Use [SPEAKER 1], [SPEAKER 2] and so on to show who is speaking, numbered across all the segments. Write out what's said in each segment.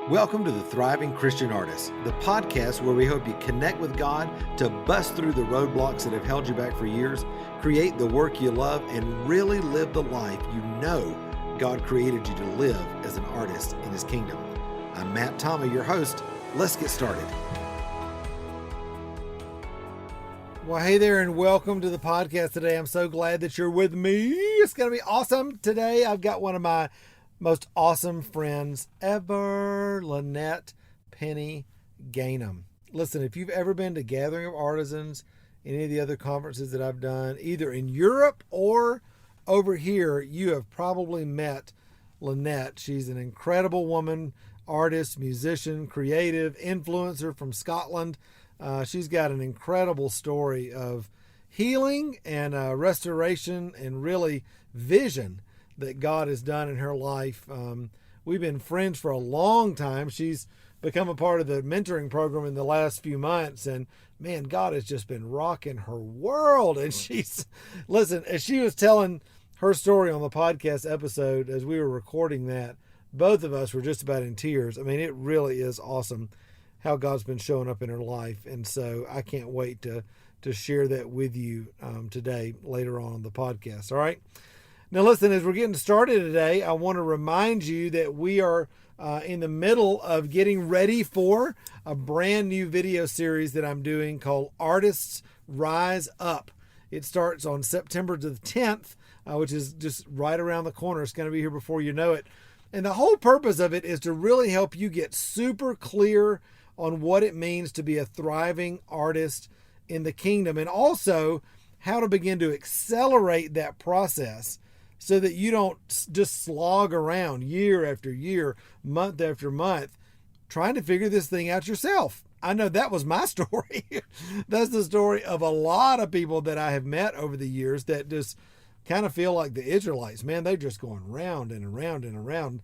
[SPEAKER 1] Welcome to the Thriving Christian Artist, the podcast where we hope you connect with God to bust through the roadblocks that have held you back for years, create the work you love, and really live the life you know God created you to live as an artist in His kingdom. I'm Matt Thomas, your host. Let's get started. Well, hey there, and welcome to the podcast today. I'm so glad that you're with me. It's going to be awesome. Today, I've got one of my most awesome friends ever, Linette Penney-Gainham. Listen, if you've ever been to Gathering of Artisans, any of the other conferences that I've done, either in Europe or over here, you have probably met Linette. She's an incredible woman, artist, musician, creative, influencer from Scotland. She's got an incredible story of healing and restoration and really vision that God has done in her life. We've been friends for a long time. She's become a part of the mentoring program in the last few months, and man, God has just been rocking her world. And listen, as she was telling her story on the podcast episode, as we were recording that, both of us were just about in tears. I mean, it really is awesome how God's been showing up in her life. And so I can't wait to share that with you today, later on the podcast. All right. Now, listen, as we're getting started today, I want to remind you that we are in the middle of getting ready for a brand new video series that I'm doing called Artists Rise Up. It starts on September the 10th, which is just right around the corner. It's going to be here before you know it. And the whole purpose of it is to really help you get super clear on what it means to be a thriving artist in the kingdom, and also how to begin to accelerate that process, so that you don't just slog around year after year, month after month, trying to figure this thing out yourself. I know that was my story. That's the story of a lot of people that I have met over the years that just kind of feel like the Israelites. Man, they're just going round and around and around,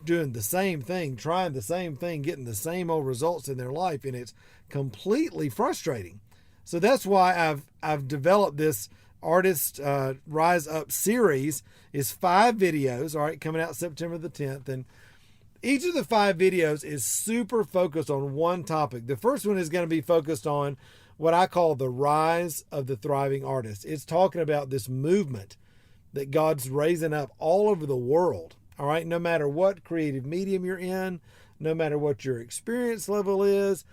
[SPEAKER 1] doing the same thing, trying the same thing, getting the same old results in their life, and it's completely frustrating. So that's why I've developed this Artist Rise Up series. Is 5 videos, all right, coming out September the 10th. And each of the 5 videos is super focused on one topic. The first one is going to be focused on what I call the rise of the thriving artist. It's talking about this movement that God's raising up all over the world, all right, no matter what creative medium you're in, no matter what your experience level is.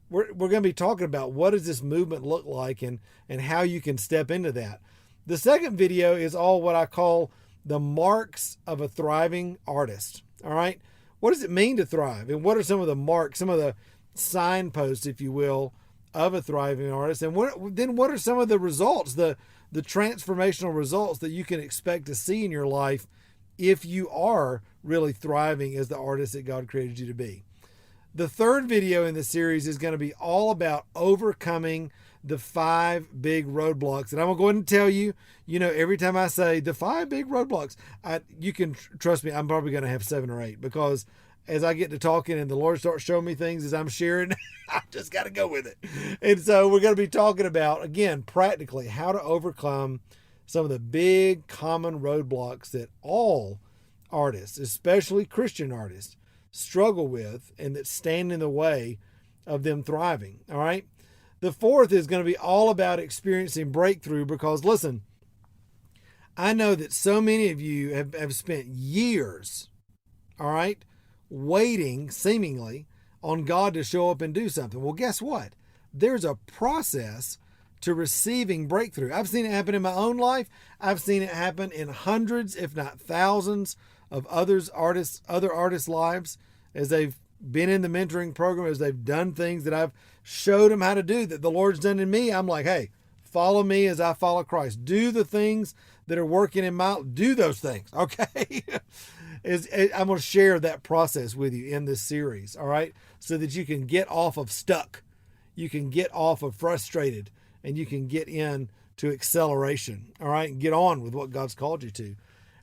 [SPEAKER 1] We're going to be talking about what does this movement look like and how you can step into that. The second video is all what I call the marks of a thriving artist. All right. What does it mean to thrive? And what are some of the marks, some of the signposts, if you will, of a thriving artist? And what are some of the results, the transformational results that you can expect to see in your life if you are really thriving as the artist that God created you to be? The third video in the series is going to be all about overcoming the 5 big roadblocks. And I'm going to go ahead and tell you, every time I say the 5 big roadblocks, you can trust me, I'm probably going to have 7 or 8, because as I get to talking and the Lord starts showing me things as I'm sharing, I just got to go with it. And so we're going to be talking about, again, practically how to overcome some of the big common roadblocks that all artists, especially Christian artists, struggle with and that stand in the way of them thriving. All right. The fourth is going to be all about experiencing breakthrough, because listen, I know that so many of you have spent years, all right, waiting seemingly on God to show up and do something. Well, guess what? There's a process to receiving breakthrough. I've seen it happen in my own life. I've seen it happen in hundreds, if not thousands, of other artists' lives as they've been in the mentoring program, as they've done things that I've showed them how to do, that the Lord's done in me. I'm like, hey, follow me as I follow Christ. Do the things that are working in do those things, okay? I'm going to share that process with you in this series, all right? So that you can get off of stuck, you can get off of frustrated, and you can get into acceleration, all right? And get on with what God's called you to.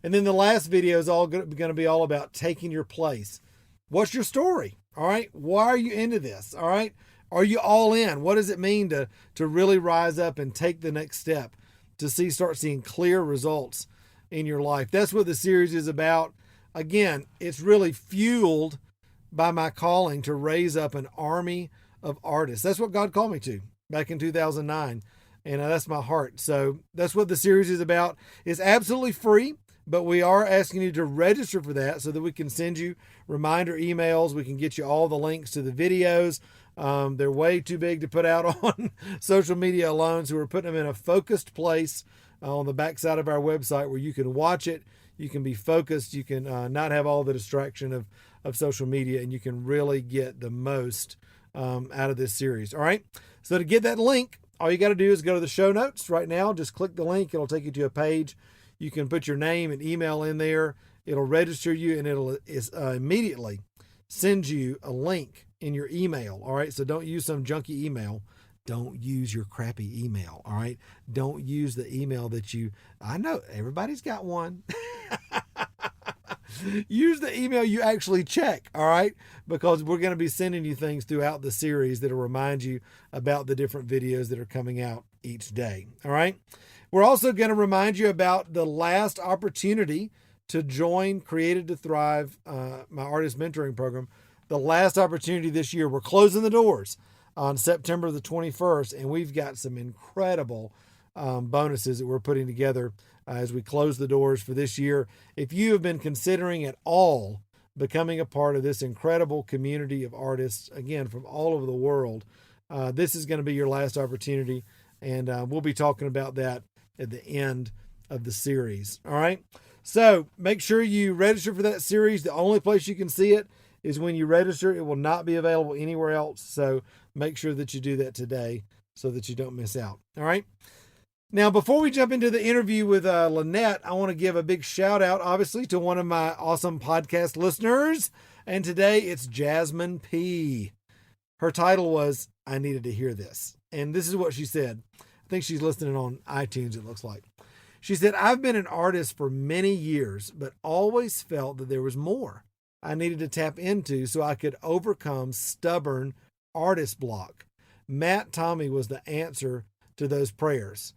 [SPEAKER 1] And then the last video is all going to be all about taking your place. What's your story? All right. Why are you into this? All right. Are you all in? What does it mean to really rise up and take the next step to start seeing clear results in your life? That's what the series is about. Again, it's really fueled by my calling to raise up an army of artists. That's what God called me to back in 2009. And that's my heart. So that's what the series is about. It's absolutely free, but we are asking you to register for that so that we can send you reminder emails. We can get you all the links to the videos. They're way too big to put out on social media alone. So we're putting them in a focused place on the backside of our website where you can watch it. You can be focused. You can not have all the distraction of social media, and you can really get the most out of this series. All right. So to get that link, all you got to do is go to the show notes right now. Just click the link. It'll take you to a page. You can put your name and email in there. It'll register you, and it'll immediately send you a link in your email. All right. So don't use some junky email. Don't use your crappy email. All right. Don't use the email I know everybody's got one. Use the email you actually check, all right? Because we're going to be sending you things throughout the series that'll remind you about the different videos that are coming out each day, all right? We're also going to remind you about the last opportunity to join Created to Thrive, my artist mentoring program. The last opportunity this year. We're closing the doors on September the 21st, and we've got some incredible bonuses that we're putting together as we close the doors for this year. If you have been considering at all becoming a part of this incredible community of artists, again, from all over the world, this is going to be your last opportunity. And we'll be talking about that at the end of the series. All right. So make sure you register for that series. The only place you can see it is when you register. It will not be available anywhere else. So make sure that you do that today so that you don't miss out. All right. Now, before we jump into the interview with Linette, I want to give a big shout out, obviously, to one of my awesome podcast listeners. And today it's Jasmine P. Her title was, I Needed to Hear This. And this is what she said. I think she's listening on iTunes, it looks like. She said, I've been an artist for many years, but always felt that there was more I needed to tap into so I could overcome stubborn artist block. Matt Tommy was the answer to those prayers.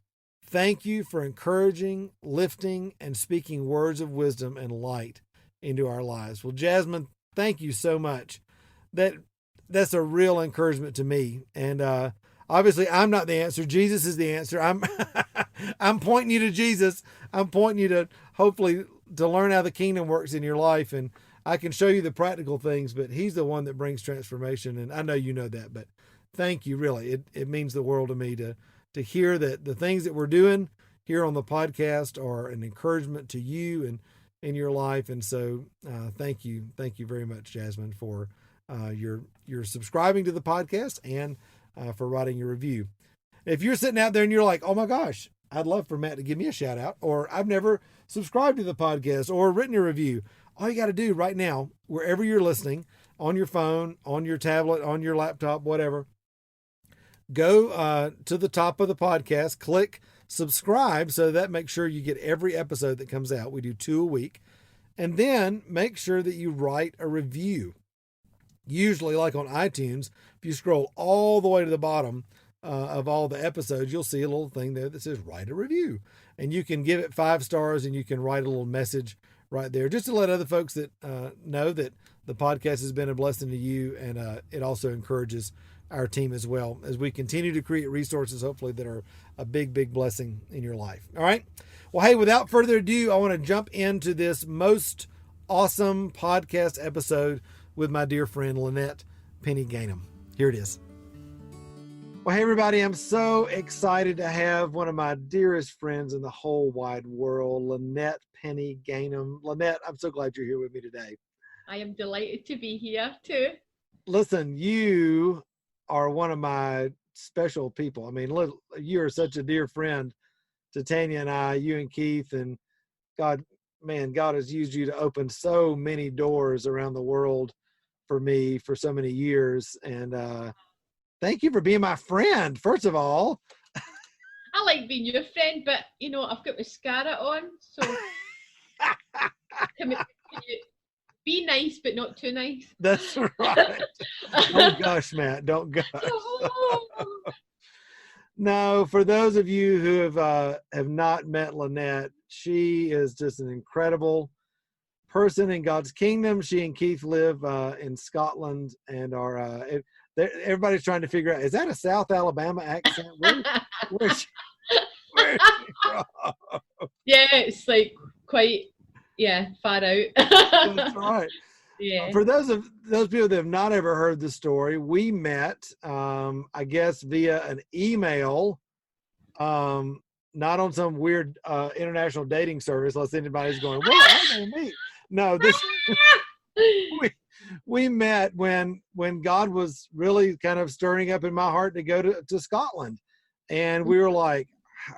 [SPEAKER 1] Thank you for encouraging, lifting, and speaking words of wisdom and light into our lives. Well, Jasmine, thank you so much. That's a real encouragement to me. And obviously, I'm not the answer. Jesus is the answer. I'm pointing you to Jesus. I'm pointing you to hopefully to learn how the kingdom works in your life. And I can show you the practical things, but he's the one that brings transformation. And I know you know that, but thank you. Really, it means the world to me to hear that the things that we're doing here on the podcast are an encouragement to you and in your life. And so thank you very much, Jasmine, for your subscribing to the podcast and for writing your review. If you're sitting out there and you're like, oh my gosh, I'd love for Matt to give me a shout out, or I've never subscribed to the podcast or written a review, all you got to do right now, wherever you're listening, on your phone, on your tablet, on your laptop, whatever, go to the top of the podcast, click subscribe, so that makes sure you get every episode that comes out. We do 2 a week. And then make sure that you write a review. Usually, like on iTunes, if you scroll all the way to the bottom of all the episodes, you'll see a little thing there that says write a review. And you can give it 5 stars, and you can write a little message right there just to let other folks that know that the podcast has been a blessing to you. And it also encourages our team as well as we continue to create resources, hopefully, that are a big, big blessing in your life. All right. Well, hey, without further ado, I want to jump into this most awesome podcast episode with my dear friend, Linette Penney-Gainham. Here it is. Well, hey, everybody. I'm so excited to have one of my dearest friends in the whole wide world, Linette Penney-Gainham. Linette, I'm so glad you're here with me today.
[SPEAKER 2] I am delighted to be here too.
[SPEAKER 1] Listen, you are one of my special people. I mean, you're such a dear friend to Tanya and I, you and Keith, and God has used you to open so many doors around the world for me for so many years. And thank you for being my friend, first of all.
[SPEAKER 2] I like being your friend, but I've got mascara on, so can you be nice, but not too nice.
[SPEAKER 1] That's right. Don't gush, Matt. Don't gush. No, for those of you who have not met Linette, she is just an incredible person in God's kingdom. She and Keith live in Scotland and are. Everybody's trying to figure out, is that a South Alabama accent? Where's she from?
[SPEAKER 2] Yeah, it's like quite far out.
[SPEAKER 1] That's right.
[SPEAKER 2] Yeah.
[SPEAKER 1] For those people that have not ever heard the story, we met, I guess, via an email, not on some weird international dating service. Unless anybody's going, where are they meet? No, this we met when God was really kind of stirring up in my heart to go to Scotland, and we were like,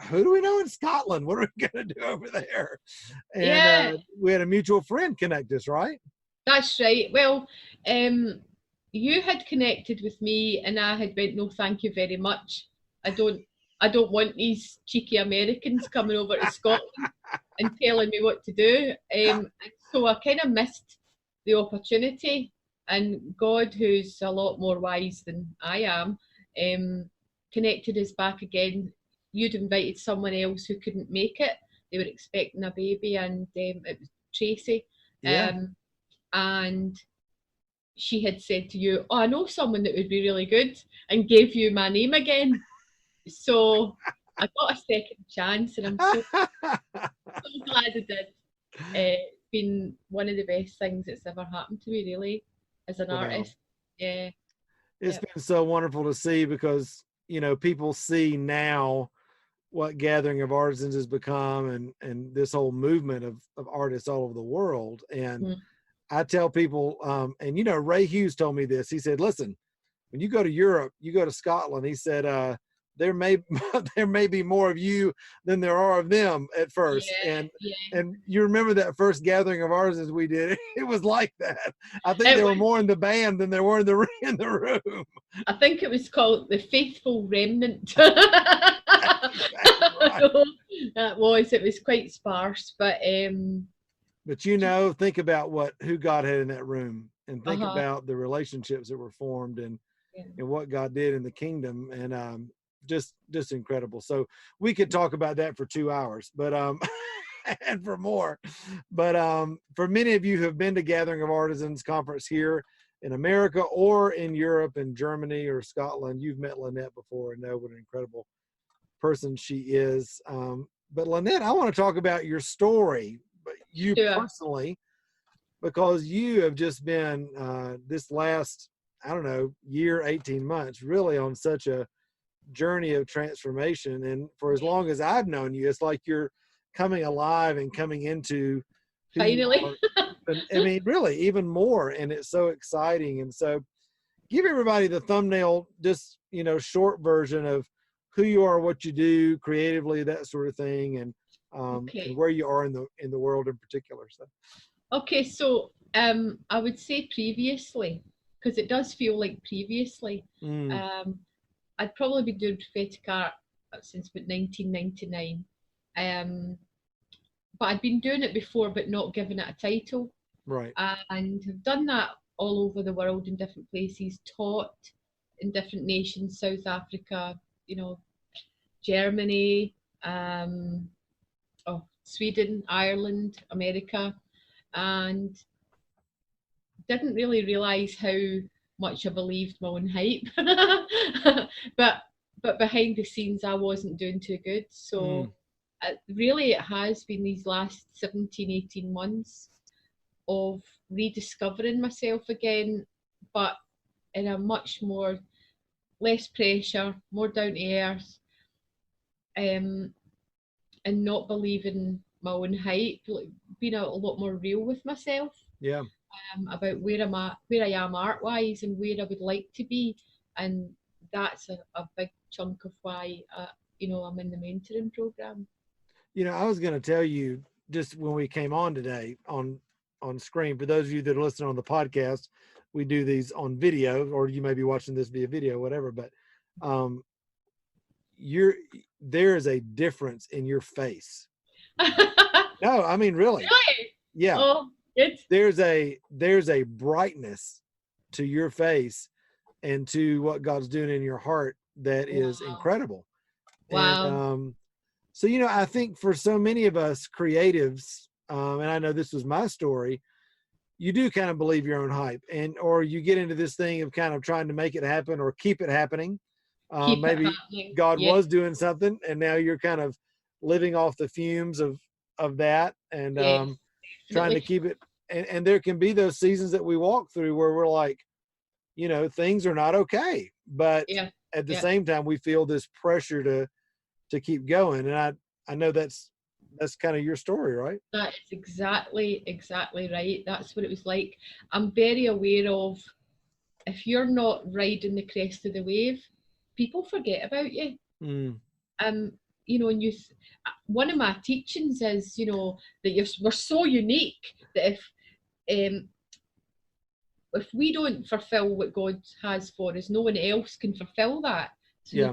[SPEAKER 1] who do we know in Scotland? What are we going to do over there? And we had a mutual friend connect us, right?
[SPEAKER 2] That's right. Well, you had connected with me, and I had went, no, thank you very much. I don't want these cheeky Americans coming over to Scotland and telling me what to do. So I kind of missed the opportunity, and God, who's a lot more wise than I am, connected us back again. You'd invited someone else who couldn't make it. They were expecting a baby, and it was Tracy. And she had said to you, oh, I know someone that would be really good, and gave you my name again. So I got a second chance, and I'm so glad I did. It's been one of the best things that's ever happened to me, really, as an artist. Yeah.
[SPEAKER 1] It's been so wonderful to see, because, people see now what Gathering of Artisans has become, and this whole movement of artists all over the world. And I tell people, and Ray Hughes told me this. He said, listen, when you go to Europe, you go to Scotland, he said, there may be more of you than there are of them at first. And you remember that first Gathering of Artisans we did, it was like that. I think there were more in the band than there were in the room.
[SPEAKER 2] I think it was called the Faithful Remnant. Right. It was quite sparse, but
[SPEAKER 1] think about who God had in that room, and think about the relationships that were formed, and what God did in the kingdom, and just incredible. So we could talk about that for 2 hours, but and for more. But for many of you who have been to Gathering of Artisans conference here in America or in Europe, in Germany or Scotland, you've met Linette before and know what an incredible person she is. But Linette, I want to talk about your story, but you personally, because you have just been this last, year, 18 months, really on such a journey of transformation. And for as long as I've known you, it's like you're coming alive and coming into
[SPEAKER 2] finally.
[SPEAKER 1] Really even more. And it's so exciting. And so give everybody the thumbnail, just, short version of who you are, what you do creatively, that sort of thing, and where you are in the world in particular.
[SPEAKER 2] So I would say previously, because it does feel like previously. I'd probably been doing prophetic art since about 1999. But I'd been doing it before, but not giving it a title.
[SPEAKER 1] Right.
[SPEAKER 2] And have done that all over the world in different places, taught in different nations, South Africa, Germany, Sweden, Ireland, America, and didn't really realise how much I believed my own hype. but behind the scenes I wasn't doing too good. So it has been these last 17, 18 months of rediscovering myself again, but in a much more less pressure, more down to earth, and not believing my own hype, being a lot more real with myself.
[SPEAKER 1] Yeah.
[SPEAKER 2] About where I am art wise and where I would like to be, and that's a big chunk of why I'm in the mentoring program.
[SPEAKER 1] I was going to tell you, just when we came on today on screen, for those of you that are listening on the podcast, we do these on video, or you may be watching this via video, whatever, but there is a difference in your face. No, really.
[SPEAKER 2] Really?
[SPEAKER 1] Yeah.
[SPEAKER 2] Oh,
[SPEAKER 1] there's a brightness to your face and to what God's doing in your heart that is incredible.
[SPEAKER 2] Wow.
[SPEAKER 1] And, so, I think for so many of us creatives, and I know this was my story, you do kind of believe your own hype, or you get into this thing of kind of trying to make it happen or keep it happening.
[SPEAKER 2] Keep it
[SPEAKER 1] Maybe
[SPEAKER 2] happening.
[SPEAKER 1] God
[SPEAKER 2] Yeah.
[SPEAKER 1] was doing something, and now you're kind of living off the fumes of that, and
[SPEAKER 2] Yeah.
[SPEAKER 1] trying to
[SPEAKER 2] Definitely.
[SPEAKER 1] keep it. And there can be those seasons that we walk through where we're like, things are not okay, but
[SPEAKER 2] Yeah.
[SPEAKER 1] at the
[SPEAKER 2] Yeah.
[SPEAKER 1] same time, we feel this pressure to keep going. And I know that's kind of your story, right?
[SPEAKER 2] That is exactly right. That's what it was like. I'm very aware of, if you're not riding the crest of the wave, people forget about you.
[SPEAKER 1] Mm,
[SPEAKER 2] Um, and one of my teachings is, that we're so unique that um, if we don't fulfill what God has for us, no one else can fulfill that. So
[SPEAKER 1] yeah,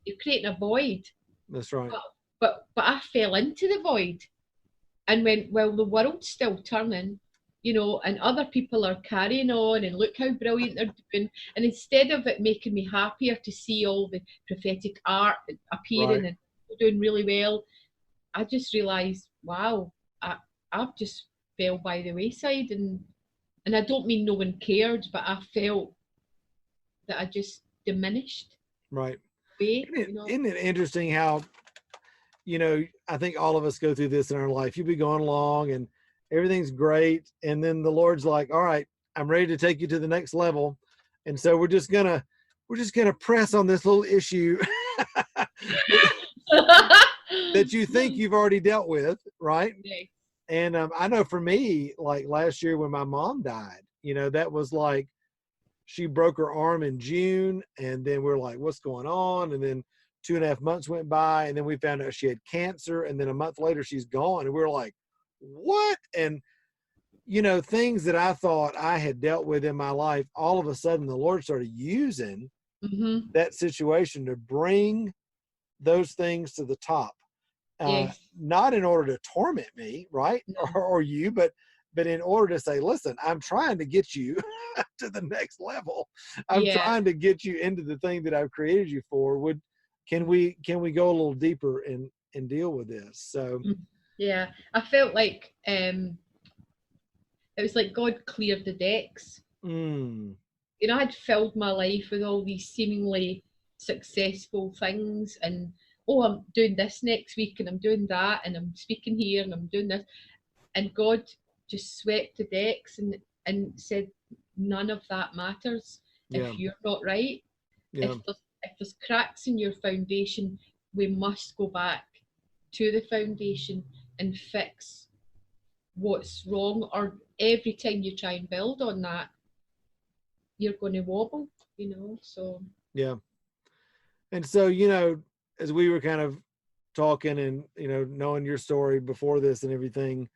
[SPEAKER 2] you're creating a void.
[SPEAKER 1] that's right.
[SPEAKER 2] But I fell into the void and went, well, the world's still turning, and other people are carrying on, and look how brilliant they're doing. And instead of it making me happier to see all the prophetic art
[SPEAKER 1] Right,
[SPEAKER 2] appearing and doing really well, I just realised, wow, I've just fell by the wayside. And I don't mean no one cared, but I felt that I just diminished
[SPEAKER 1] right.
[SPEAKER 2] way,
[SPEAKER 1] Isn't it interesting how, I think all of us go through this in our life. You'll be going along and everything's great. And then the Lord's like, all right, I'm ready to take you to the next level. And so we're just gonna press on this little issue that you think you've already dealt with, right?
[SPEAKER 2] Yeah.
[SPEAKER 1] And I know for me, like last year when my mom died, that was like, she broke her arm in June, and then we're like, what's going on? And then 2.5 months went by, and then we found out she had cancer, and then a month later she's gone, and we're like, what? And things that I thought I had dealt with in my life, all of a sudden the Lord started using
[SPEAKER 2] Mm-hmm.
[SPEAKER 1] that situation to bring those things to the top.
[SPEAKER 2] Yes.
[SPEAKER 1] Not in order to torment me, right?
[SPEAKER 2] No.
[SPEAKER 1] Or you, but in order to say, listen, I'm trying to get you to the next level. I'm
[SPEAKER 2] Yeah.
[SPEAKER 1] trying to get you into the thing that I've created you for. Can we go a little deeper and deal with this? So
[SPEAKER 2] Yeah. I felt like it was like God cleared the decks.
[SPEAKER 1] mm,
[SPEAKER 2] I'd filled my life with all these seemingly successful things, and oh, I'm doing this next week, and I'm doing that, and I'm speaking here, and I'm doing this, and God just swept the decks and said, none of that matters
[SPEAKER 1] yeah,
[SPEAKER 2] if you're not right.
[SPEAKER 1] yeah,
[SPEAKER 2] If there's cracks in your foundation, we must go back to the foundation and fix what's wrong. Or every time you try and build on that, you're going to wobble. So
[SPEAKER 1] yeah. And so, as we were kind of talking and, knowing your story before this and everything,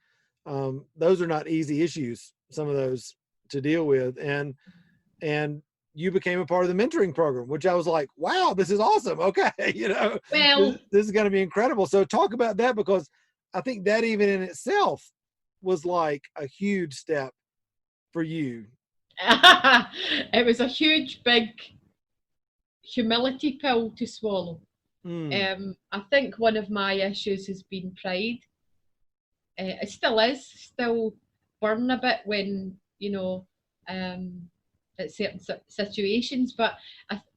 [SPEAKER 1] those are not easy issues, some of those to deal with. And you became a part of the mentoring program, which I was like, wow, this is awesome. Okay.
[SPEAKER 2] well,
[SPEAKER 1] This is going to be incredible. So talk about that, because I think that even in itself was like a huge step for you.
[SPEAKER 2] it was a huge big humility pill to swallow.
[SPEAKER 1] Mm,
[SPEAKER 2] I think one of my issues has been pride. It still is, still burn a bit when, at certain situations, but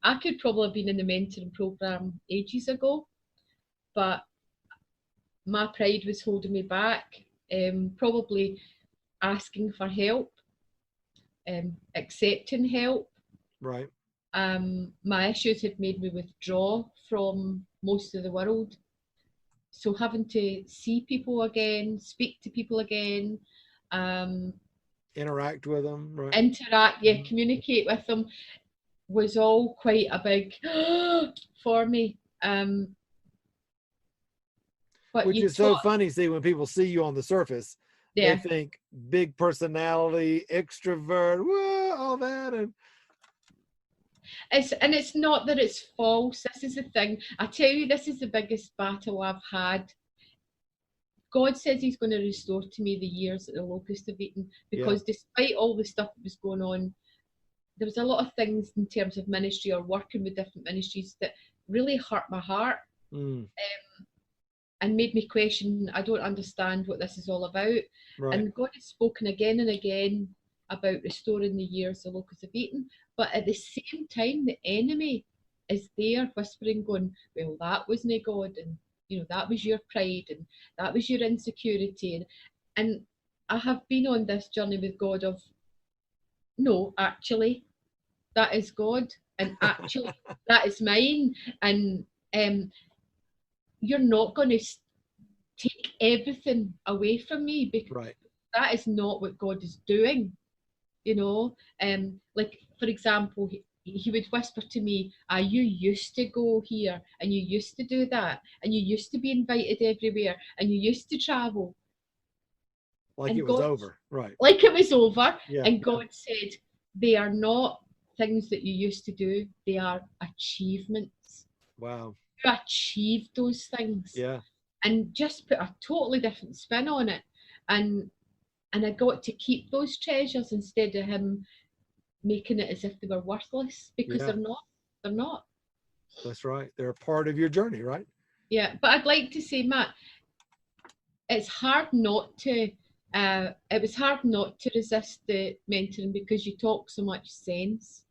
[SPEAKER 2] I could probably have been in the mentoring program ages ago, but my pride was holding me back, probably asking for help, accepting help.
[SPEAKER 1] right.
[SPEAKER 2] My issues had made me withdraw from most of the world. So having to see people again, speak to people again, um,
[SPEAKER 1] Interact with them. Right.
[SPEAKER 2] interact, yeah,
[SPEAKER 1] Mhm.
[SPEAKER 2] communicate with them was all quite a big for me. But
[SPEAKER 1] Which
[SPEAKER 2] you
[SPEAKER 1] is so
[SPEAKER 2] taught,
[SPEAKER 1] funny. See, when people see you on the surface, they
[SPEAKER 2] yeah,
[SPEAKER 1] think big personality, extrovert, whoa, all that. And
[SPEAKER 2] it's not that it's false. This is the thing. I tell you, this is the biggest battle I've had. God says He's going to restore to me the years that the locusts have eaten,
[SPEAKER 1] yeah,
[SPEAKER 2] because despite all the stuff that was going on, there was a lot of things in terms of ministry or working with different ministries that really hurt my heart.
[SPEAKER 1] mm,
[SPEAKER 2] and made me question, I don't understand what this is all about.
[SPEAKER 1] Right.
[SPEAKER 2] And God has spoken again and again about restoring the years the locusts have eaten. But at the same time, the enemy is there whispering, going, well, that wasn't God, and that was your pride, and that was your insecurity. And I have been on this journey with God of, no, actually, that is God, and actually, that is mine. And you're not going to take everything away from me, because
[SPEAKER 1] Right.
[SPEAKER 2] that is not what God is doing. Like, for example, he would whisper to me, you used to go here, and you used to do that, and you used to be invited everywhere, and you used to travel.
[SPEAKER 1] Like
[SPEAKER 2] And
[SPEAKER 1] it was
[SPEAKER 2] God,
[SPEAKER 1] over. Right.
[SPEAKER 2] like it was over.
[SPEAKER 1] Yeah.
[SPEAKER 2] And God said, they are not things that you used to do, they are achievements.
[SPEAKER 1] Wow.
[SPEAKER 2] You achieved those things.
[SPEAKER 1] Yeah.
[SPEAKER 2] And just put a totally different spin on it. And I got to keep those treasures instead of him making it as if they were worthless, because
[SPEAKER 1] Yeah.
[SPEAKER 2] they're not.
[SPEAKER 1] That's right. They're a part of your journey, right?
[SPEAKER 2] Yeah, but I'd like to say, Matt, it's hard not to. It was hard not to resist the mentoring, because you talk so much sense,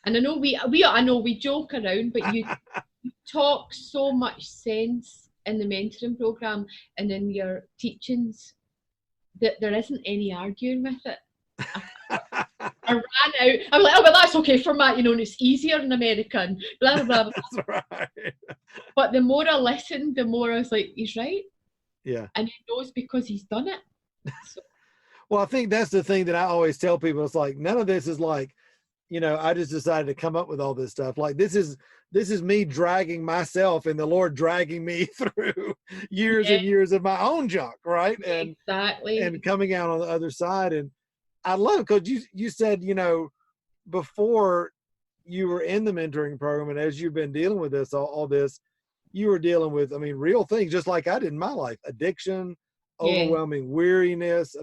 [SPEAKER 2] and I know we joke around, but you talk so much sense in the mentoring program and in your teachings that there isn't any arguing with it. I ran out. I'm like, oh, well, that's okay for Matt, and it's easier in America, and blah, blah, blah.
[SPEAKER 1] That's right.
[SPEAKER 2] But the more I listened, the more I was like, he's right.
[SPEAKER 1] Yeah.
[SPEAKER 2] And he knows because he's done it. So.
[SPEAKER 1] Well, I think that's the thing that I always tell people. It's like, none of this is like, I just decided to come up with all this stuff. Like, this is me dragging myself, and the Lord dragging me through years and years of my own junk, right? And
[SPEAKER 2] exactly.
[SPEAKER 1] And coming out on the other side. And I love it, because you said, before you were in the mentoring program, and as you've been dealing with this, all this, you were dealing with, real things, just like I did in my life: addiction, overwhelming weariness,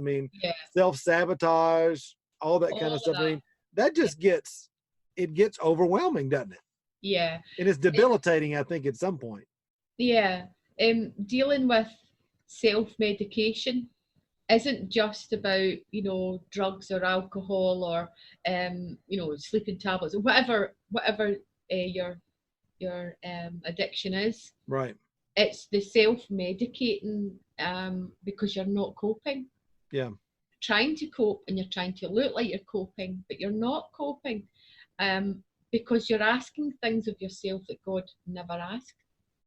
[SPEAKER 1] self-sabotage, all that kind of stuff. That just gets overwhelming, doesn't it?
[SPEAKER 2] Yeah.
[SPEAKER 1] And it's debilitating, I think, at some point.
[SPEAKER 2] Yeah. Dealing with self-medication isn't just about, drugs or alcohol or, sleeping tablets or whatever your addiction is.
[SPEAKER 1] Right.
[SPEAKER 2] It's the self-medicating because you're not coping.
[SPEAKER 1] Yeah.
[SPEAKER 2] Trying to cope, and you're trying to look like you're coping, but you're not coping, because you're asking things of yourself that God never asked.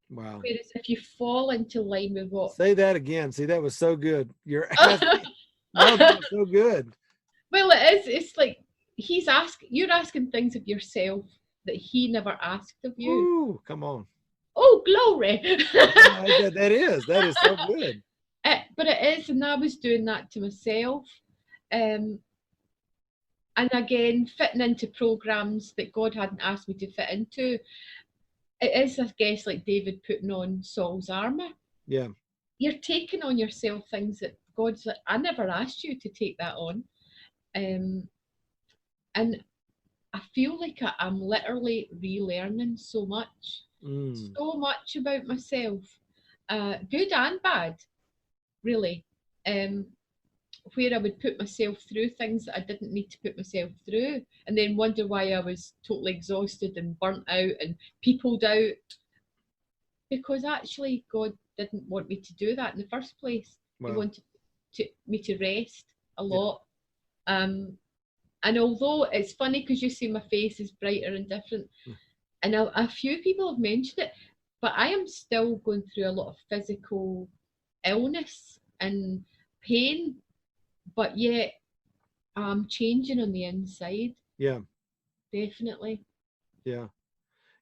[SPEAKER 1] Wow.
[SPEAKER 2] Whereas if you fall into line with what...
[SPEAKER 1] Say that again. See, that was so good. You're asking... No, that was so good.
[SPEAKER 2] Well, it is. It's like you're asking things of yourself that he never asked of you.
[SPEAKER 1] Ooh, come on.
[SPEAKER 2] Oh, glory.
[SPEAKER 1] That is so good.
[SPEAKER 2] But it is, and I was doing that to myself. And again, fitting into programs that God hadn't asked me to fit into. It is, I guess, like David putting on Saul's armor.
[SPEAKER 1] Yeah.
[SPEAKER 2] You're taking on yourself things that God's like, I never asked you to take that on. And I feel like I'm literally relearning so much. So much about myself. Good and bad, really. Where I would put myself through things that I didn't need to put myself through, and then wonder why I was totally exhausted and burnt out and peopled out, because actually God didn't want me to do that in the first place. Wow. He wanted me to rest a lot. And although it's funny, because you see my face is brighter and different, and a few people have mentioned it, but I am still going through a lot of physical illness and pain, but yet I'm changing on the inside.
[SPEAKER 1] Yeah.
[SPEAKER 2] Definitely.
[SPEAKER 1] Yeah.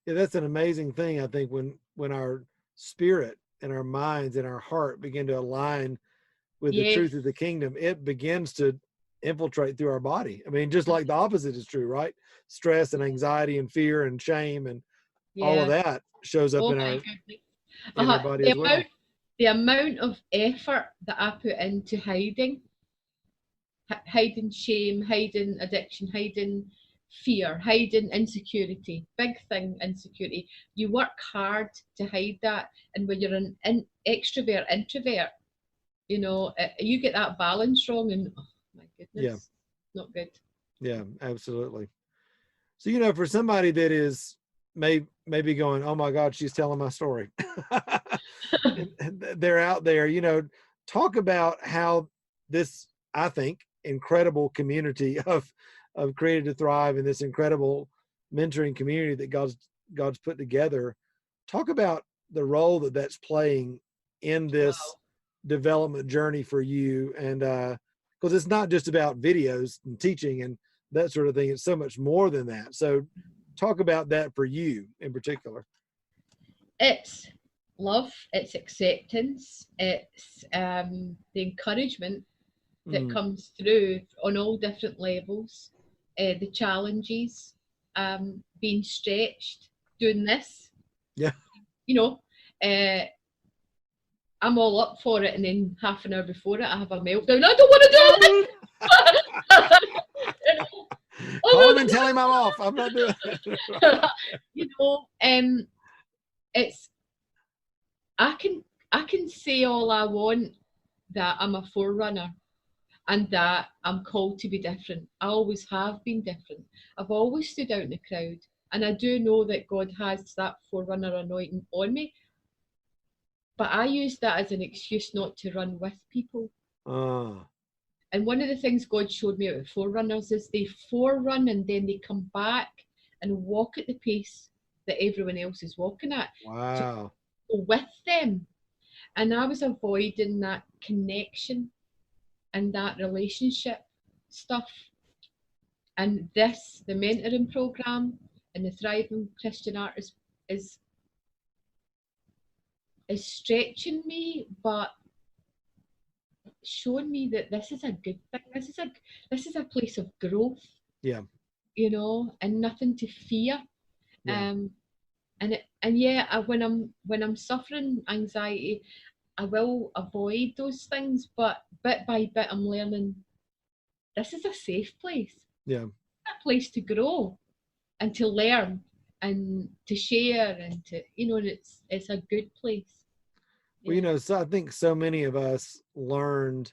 [SPEAKER 1] Yeah, that's an amazing thing, I think, when our spirit and our minds and our heart begin to align with the truth of the kingdom, it begins to infiltrate through our body. Just like the opposite is true, right? Stress and anxiety and fear and shame and all of that shows up in our body as well.
[SPEAKER 2] The amount of effort that I put into hiding shame, hiding addiction, hiding fear, hiding insecurity, big thing, insecurity. You work hard to hide that. And when you're an extrovert, introvert, you get that balance wrong, and oh my goodness, not good.
[SPEAKER 1] Yeah, absolutely. So, for somebody that is maybe going, oh my God, she's telling my story. And they're out there, talk about how this, I think, incredible community of Created to Thrive, and this incredible mentoring community that God's put together. Talk about the role that that's playing in this development journey for you. And because it's not just about videos and teaching and that sort of thing. It's so much more than that. So talk about that for you in particular.
[SPEAKER 2] It's love, it's acceptance, it's the encouragement that comes through on all different levels, the challenges, being stretched, doing this.
[SPEAKER 1] Yeah.
[SPEAKER 2] I'm all up for it, and then half an hour before it, I have a meltdown. I don't want to do it.
[SPEAKER 1] Call him and tell him I'm off. I'm not doing
[SPEAKER 2] it. It's I can say all I want, that I'm a forerunner and that I'm called to be different. I always have been different. I've always stood out in the crowd, and I do know that God has that forerunner anointing on me. But I use that as an excuse not to run with people. And one of the things God showed me about forerunners is they forerun and then they come back and walk at the pace that everyone else is walking at.
[SPEAKER 1] Wow.
[SPEAKER 2] To go with them. And I was avoiding that connection and that relationship stuff. And the mentoring program and the Thriving Christian Artist is stretching me, but showing me that this is a good thing. This is a place of growth.
[SPEAKER 1] Yeah.
[SPEAKER 2] And nothing to fear.
[SPEAKER 1] Yeah.
[SPEAKER 2] When I'm suffering anxiety, I will avoid those things, but bit by bit I'm learning this is a safe place.
[SPEAKER 1] Yeah.
[SPEAKER 2] A place to grow and to learn and to share and to and it's a good place.
[SPEAKER 1] Well, so I think so many of us learned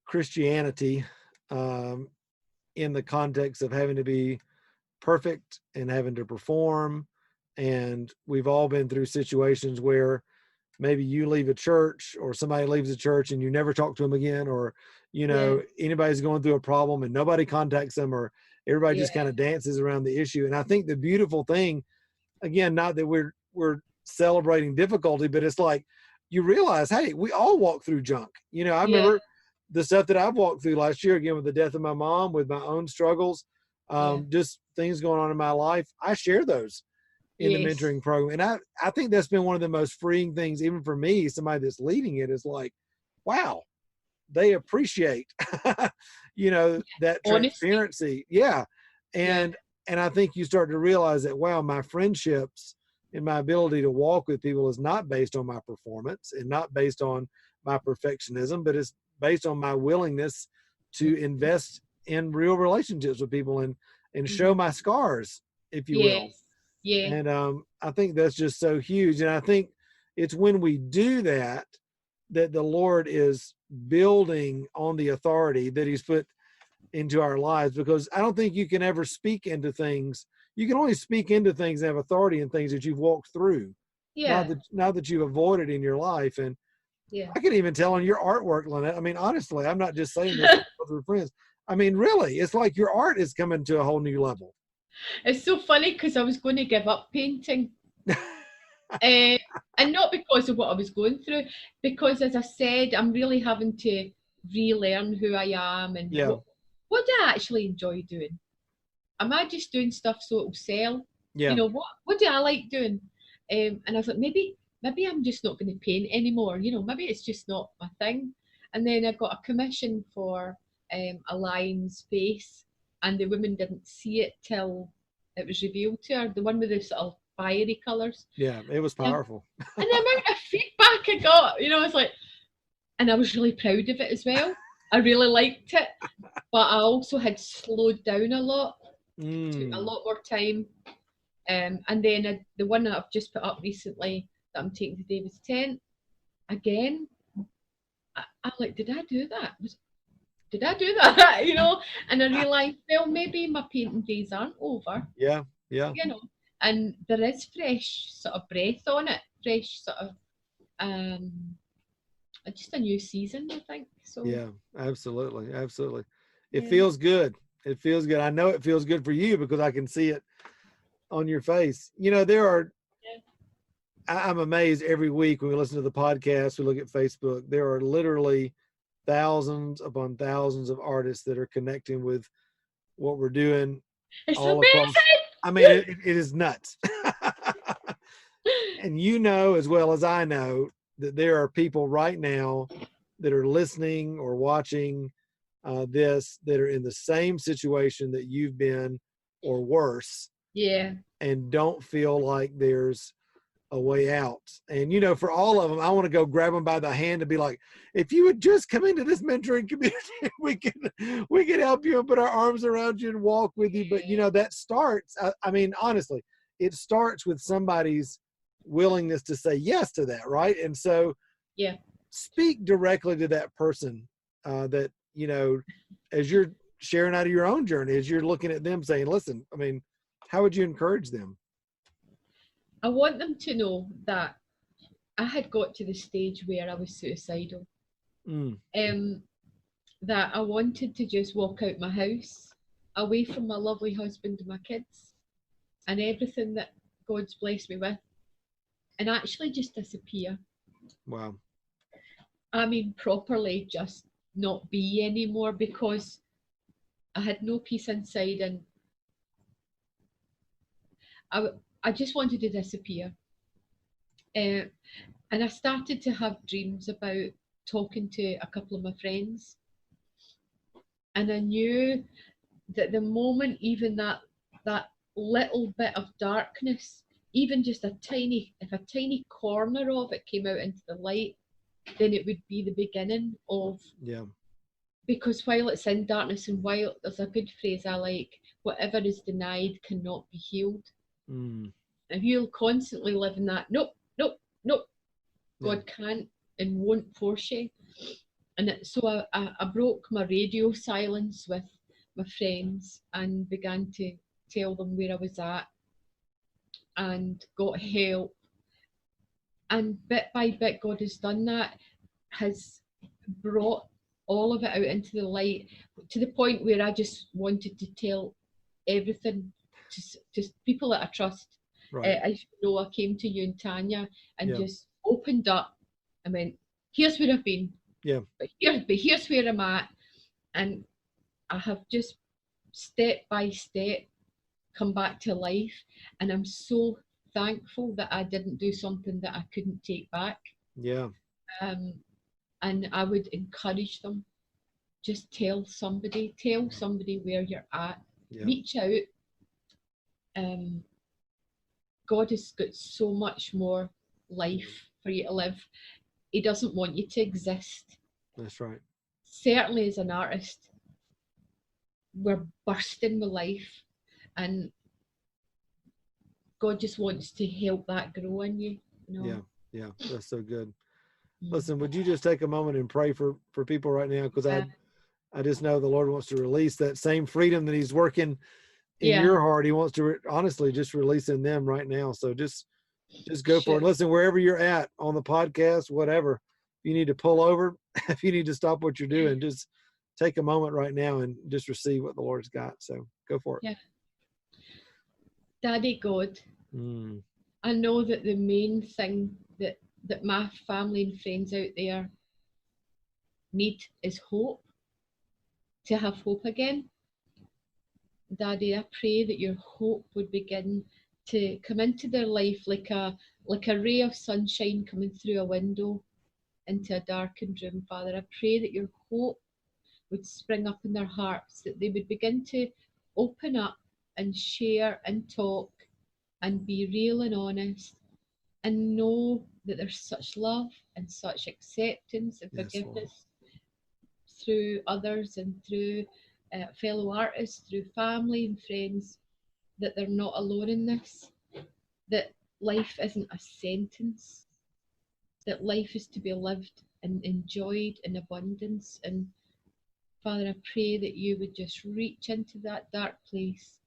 [SPEAKER 1] Christianity in the context of having to be perfect and having to perform. And we've all been through situations where maybe you leave a church or somebody leaves a church and you never talk to them again, or, anybody's going through a problem and nobody contacts them, or everybody just kind of dances around the issue. And I think the beautiful thing, again, not that we're celebrating difficulty, but it's like you realize, hey, we all walk through junk. I remember the stuff that I've walked through last year, again, with the death of my mom, with my own struggles, just things going on in my life. I share those in the mentoring program. And I think that's been one of the most freeing things, even for me, somebody that's leading it, is like, wow, they appreciate, that transparency. Yeah. And I think you start to realize that, wow, my friendships and my ability to walk with people is not based on my performance and not based on my perfectionism, but it's based on my willingness to invest in real relationships with people and show my scars, if you will.
[SPEAKER 2] Yeah.
[SPEAKER 1] And I think that's just so huge. And I think it's when we do that the Lord is building on the authority that he's put into our lives, because I don't think you can ever speak into things. You can only speak into things and have authority in things that you've walked through. Not that you've avoided in your life. And I can even tell on your artwork, Linette. I mean, honestly, I'm not just saying this because we're friends. I mean, really, it's like your art is coming to a whole new level.
[SPEAKER 2] It's so funny because I was going to give up painting. And not because of what I was going through, because, as I said, I'm really having to relearn who I am and what do I actually enjoy doing. Am I just doing stuff so it'll sell?
[SPEAKER 1] Yeah.
[SPEAKER 2] What do I like doing? And I was like, maybe I'm just not going to paint anymore. Maybe it's just not my thing. And then I got a commission for a lion's face, and the woman didn't see it till it was revealed to her. The one with the sort of fiery colours.
[SPEAKER 1] Yeah, it was powerful.
[SPEAKER 2] And the amount of feedback I got, I was like, and I was really proud of it as well. I really liked it, but I also had slowed down a lot Took a
[SPEAKER 1] Mm.
[SPEAKER 2] lot more time. And then the one that I've just put up recently that I'm taking to David's tent, again, I'm like, did I do that? Did I do that? And I realised, well, maybe my painting days aren't over,
[SPEAKER 1] Yeah. Yeah.
[SPEAKER 2] you know, and there is fresh sort of breath on it, fresh sort of, um, just a new season, I think. So,
[SPEAKER 1] Yeah. Absolutely. Absolutely. It
[SPEAKER 2] yeah.
[SPEAKER 1] feels good. It feels good. I know it feels good for you because I can see it on your face. There are,
[SPEAKER 2] Yeah.
[SPEAKER 1] I'm amazed every week when we listen to the podcast, we look at Facebook, there are literally thousands upon thousands of artists that are connecting with what we're doing
[SPEAKER 2] It's
[SPEAKER 1] all across.
[SPEAKER 2] amazing.
[SPEAKER 1] I mean, it is nuts. And as well as I know that there are people right now that are listening or watching this that are in the same situation that you've been or worse
[SPEAKER 2] Yeah.
[SPEAKER 1] and don't feel like there's a way out. And for all of them, I want to go grab them by the hand and be like, if you would just come into this mentoring community, we can help you and put our arms around you and walk with you. But that starts, I mean, honestly, it starts with somebody's willingness to say yes to that, right? And so
[SPEAKER 2] Yeah.
[SPEAKER 1] speak directly to that person that as you're sharing out of your own journey, as you're looking at them saying, listen, I mean, how would you encourage them?
[SPEAKER 2] I want them to know that I had got to the stage where I was suicidal.
[SPEAKER 1] Mm,
[SPEAKER 2] Um, that I wanted to just walk out my house, away from my lovely husband and my kids, and everything that God's blessed me with, and actually just disappear.
[SPEAKER 1] wow.
[SPEAKER 2] I mean, properly just not be anymore, because I had no peace inside, and I, I just wanted to disappear. Uh, and I started to have dreams about talking to a couple of my friends, and I knew that the moment even that little bit of darkness, even just if a tiny corner of it came out into the light, then it would be the beginning of,
[SPEAKER 1] Yeah.
[SPEAKER 2] because while it's in darkness, and while there's a good phrase I like, whatever is denied cannot be healed.
[SPEAKER 1] Mm,
[SPEAKER 2] If you'll constantly live in that, nope, nope, nope,
[SPEAKER 1] yeah.
[SPEAKER 2] God can't and won't force you. And so I broke my radio silence with my friends and began to tell them where I was at, and got help. And bit by bit, God has done that, has brought all of it out into the light, to the point where I just wanted to tell everything to people that I trust.
[SPEAKER 1] Right.
[SPEAKER 2] As you know, I came to you and Tanya and
[SPEAKER 1] Yeah.
[SPEAKER 2] just opened up. I went, here's where I've been,
[SPEAKER 1] Yeah.
[SPEAKER 2] but here's where I'm at. And I have just step by step come back to life. And I'm so thankful that I didn't do something that I couldn't take back.
[SPEAKER 1] Yeah.
[SPEAKER 2] Um, and I would encourage them, just tell somebody where you're at,
[SPEAKER 1] Yeah.
[SPEAKER 2] reach out. Um, God has got so much more life for you to live. He doesn't want you to exist.
[SPEAKER 1] That's right.
[SPEAKER 2] Certainly, as an artist, we're bursting with life, and God just wants to help that grow in you.
[SPEAKER 1] Yeah. Yeah. That's so good.
[SPEAKER 2] Mm.
[SPEAKER 1] Listen, would you just take a moment and pray for people right now? Because
[SPEAKER 2] Uh,
[SPEAKER 1] I just know the Lord wants to release that same freedom that He's working in
[SPEAKER 2] yeah,
[SPEAKER 1] your heart. He wants to honestly just release in them right now. So just go for it.
[SPEAKER 2] sure.
[SPEAKER 1] Listen, wherever you're at on the podcast, whatever, if you need to pull over, if you need to stop what you're doing, just take a moment right now and just receive what the Lord's got. So go for it.
[SPEAKER 2] Yeah, Daddy God,
[SPEAKER 1] Mm,
[SPEAKER 2] I know that the main thing that my family and friends out there need is hope, to have hope again. Daddy, I pray that your hope would begin to come into their life like a ray of sunshine coming through a window into a darkened room, Father. I pray that your hope would spring up in their hearts, that they would begin to open up and share and talk and be real and honest, and know that there's such love and such acceptance and
[SPEAKER 1] yes, Lord.
[SPEAKER 2] forgiveness through others and through fellow artists, through family and friends, that they're not alone in this, that life isn't a sentence, that life is to be lived and enjoyed in abundance. And Father, I pray that you would just reach into that dark place,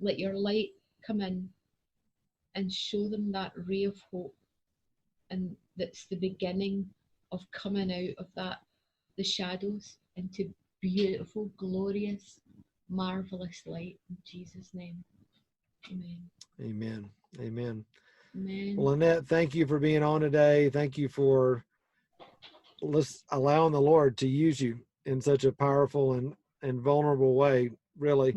[SPEAKER 2] let your light come in and show them that ray of hope. And that's the beginning of coming out of that, the shadows, into beautiful, glorious, marvelous light. In Jesus' name. Amen.
[SPEAKER 1] Amen. Amen.
[SPEAKER 2] Amen.
[SPEAKER 1] Well, Linette, thank you for being on today. Thank you for allowing the Lord to use you in such a powerful and vulnerable way. Really,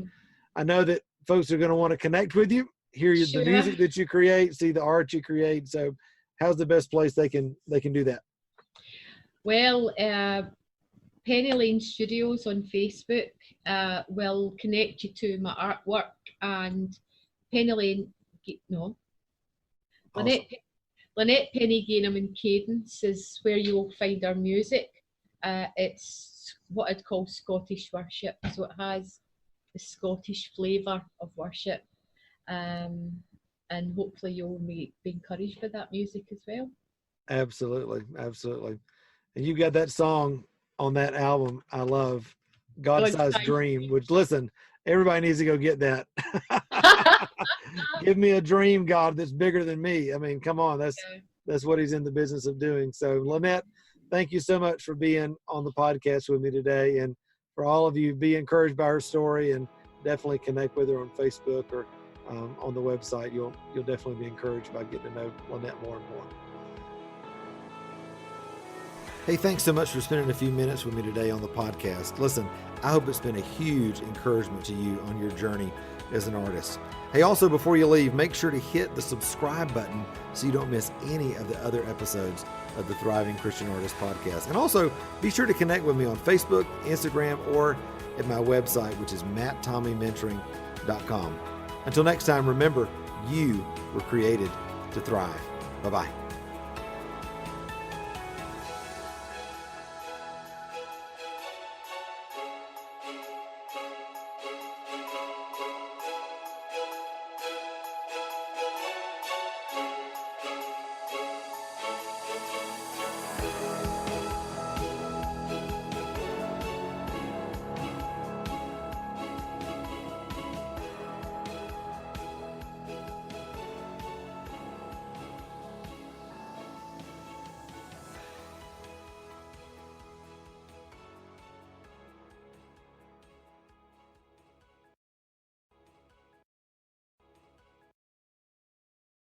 [SPEAKER 1] I know that folks are going to want to connect with you, hear
[SPEAKER 2] Sure.
[SPEAKER 1] the music that you create, see the art you create. So how's the best place they can do that?
[SPEAKER 2] Well, Penny Lane Studios on Facebook will connect you to my artwork, and Penny Lane, no,
[SPEAKER 1] Awesome.
[SPEAKER 2] Linette Penney-Gainham and Cadence is where you will find our music. It's what I'd call Scottish worship, so it has the Scottish flavour of worship, and hopefully you'll be encouraged by that music as well.
[SPEAKER 1] Absolutely, absolutely. And you got that song on that album I love, God-Sized Dream, which, listen, everybody needs to go get that. Give me a dream, God, that's bigger than me. I mean, come on, that's what he's in the business of doing. So, Linette, thank you so much for being on the podcast with me today. And for all of you, be encouraged by her story, and definitely connect with her on Facebook or on the website. You'll definitely be encouraged by getting to know Linette more and more. Hey, thanks so much for spending a few minutes with me today on the podcast. Listen, I hope it's been a huge encouragement to you on your journey as an artist. Hey, also, before you leave, make sure to hit the subscribe button so you don't miss any of the other episodes of the Thriving Christian Artist podcast. And also, be sure to connect with me on Facebook, Instagram, or at my website, which is matttommeymentoring.com. Until next time, remember, you were created to thrive. Bye-bye.